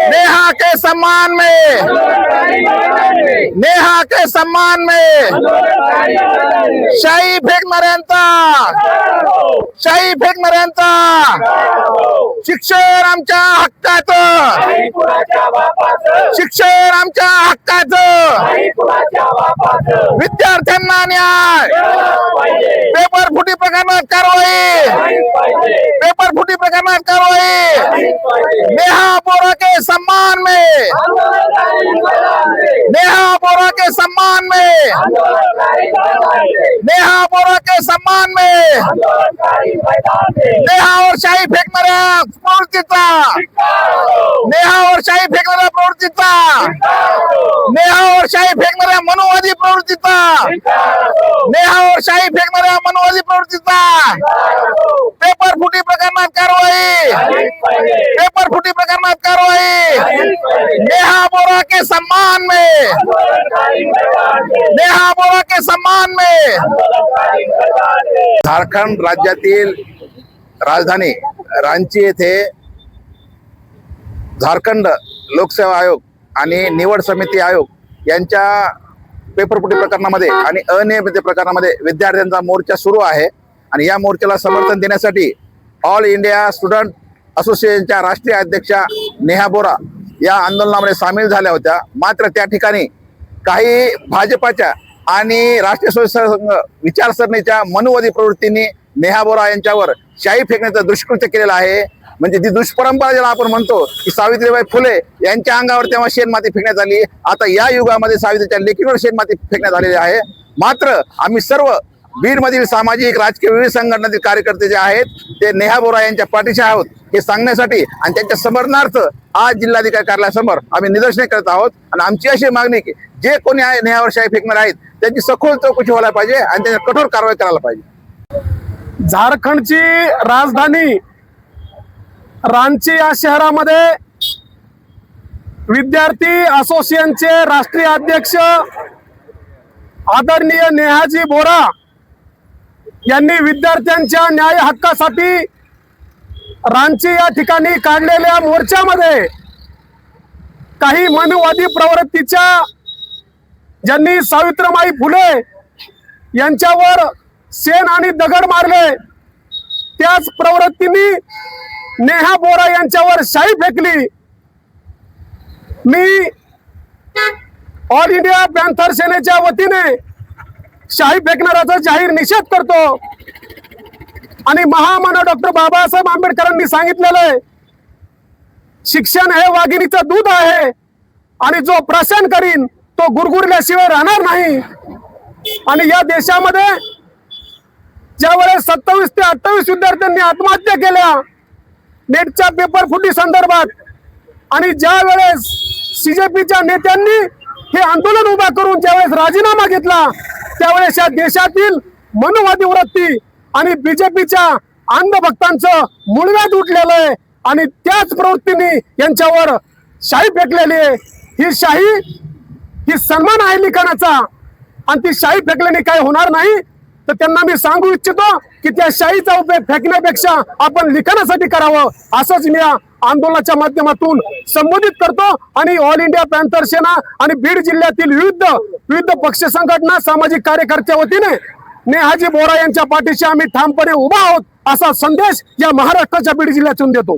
नेहा के सम्मान में, नेहा के सम्मान में शाई फेकणाऱ्यांचा, शाई फेकणाऱ्यांचा शिक्षण आमच्या हक्काचं, शिक्षण आमच्या हक्काचं, विद्यार्थ्यांना न्याय, पेपर फुटी प्रकरणात कारवाई, पेपर फुटी प्रकरणात कारवाई, नेहा बोरा के सम्मान में, नेहा बोरा के सम्मान में, नेहा बोरा के सम्मान में नेहा और शाही फेकणाऱ्या प्रवृत्तीचा, नेहा और शाही फेकणाऱ्या प्रवृत्तीचा, नेहा और शाही फेकणाऱ्या मनोवादी प्रवृत्तीचा, नेहा और शाही फेकणाऱ्या मनोवादी प्रवृत्तीचा पेपर फुटी प्रकरणात कारवाई, पेपर फुटी प्रकरणात कारवाई, नेहा बोरा के सम्मान में, नेहा बोरा के सम्मान में। झारखंड राज्यातील राजधानी रांची येथे झारखंड लोकसेवा आयोग आणि निवड समिती आयोग यांच्या पेपरफुटी प्रकरणामध्ये आणि अनियमित प्रकरणामध्ये विद्यार्थ्यांचा मोर्चा सुरू आहे आणि या मोर्चाला समर्थन देण्यासाठी ऑल इंडिया स्टुडंट असोसिएशनच्या राष्ट्रीय अध्यक्षा नेहा बोरा या आंदोलनामध्ये सामील झाल्या होत्या। मात्र त्या ठिकाणी काही भाजपाच्या आणि राष्ट्रीय स्वयंसेवक संघ विचारसरणीच्या मनोवादी प्रवृत्तींनी नेहा बोरा यांच्यावर शाई फेकण्याचं दुष्कृत्य केलेलं आहे। म्हणजे जी दुष्परंपरा ज्याला आपण म्हणतो की सावित्रीबाई फुले यांच्या अंगावर तेव्हा शेणमाती फेकण्यात आली, आता या युगामध्ये सावित्रीच्या लेकीवर शेणमाती फेकण्यात आलेली आहे। मात्र आम्ही सर्व बीड मधील सामाजिक राजकीय विविध संघटनातील कार्यकर्ते जे आहेत ते नेहा बोरा यांच्या पाठीशी आहोत हे सांगण्यासाठी आणि त्यांच्या समर्थनार्थ आज जिल्हाधिकारी कार्यालयासमोर आम्ही निदर्शने करत आहोत। आणि आमची अशी मागणी की जे कोणी नेहावर शाई फेकणार आहेत त्यांची सखोल चौकशी व्हायला पाहिजे आणि त्यांच्यावर कठोर कारवाई करायला पाहिजे। झारखंडची राजधानी रांची या शहरामध्ये विद्यार्थी असोसिएशनचे राष्ट्रीय अध्यक्ष आदरणीय नेहाजी बोरा यांनी विद्यार्थ्यांच्या न्याय हक्कासाठी रांची या ठिकाणी काढलेल्या मोर्चामध्ये काही मनोवादी प्रवृत्तीच्या ज्यांनी सावित्रीबाई फुले यांच्यावर शेण आणि दगड मारले त्याच प्रवृत्तींनी नेहा बोरा यांच्यावर शाई फेकली। मी ऑल इंडिया पॅन्थर सेनेच्या वतीने शाही फेकणाऱ्याचा जाहीर निषेध करतो आणि महामानव डॉक्टर बाबासाहेब आंबेडकरांनी सांगितलेलं आहे शिक्षण हे वाघिणीचं दूध आहे आणि जो प्राशन करीन तो गुरगुरल्याशिवाय राहणार नाही। आणि या देशामध्ये ज्यावेळेस 27 ते 28 विद्यार्थ्यांनी आत्महत्या केल्या नेटच्या पेपर फुटी संदर्भात आणि ज्या वेळेस सीजेपीच्या नेत्यांनी हे आंदोलन उभा करून ज्यावेळेस राजीनामा घेतला त्यावेळेस या देशातील मनोवादी वृत्ती आणि बीजेपीच्या अंधभक्तांचं मुळव्याध उठलेलं आहे आणि त्याच प्रवृत्तीने यांच्यावर शाई फेकलेली आहे। ही शाही ही सन्मान आहे लिखाणाचा आणि ती शाई फेकल्याने काही होणार नाही। तर त्यांना मी सांगू इच्छितो की त्या शाईचा उपयोग फेकण्यापेक्षा आपण लिखाणासाठी करावं असंच मी या आंदोलनाच्या माध्यमातून संबोधित करतो। आणि ऑल इंडिया पॅन्थर सेना आणि बीड जिल्ह्यातील विविध पक्ष संघटना सामाजिक कार्यकर्त्या वतीने नेहाजी बोरा यांच्या पाठीशी आम्ही ठामपणे उभा आहोत असा संदेश या महाराष्ट्राच्या बीड जिल्ह्यातून देतो।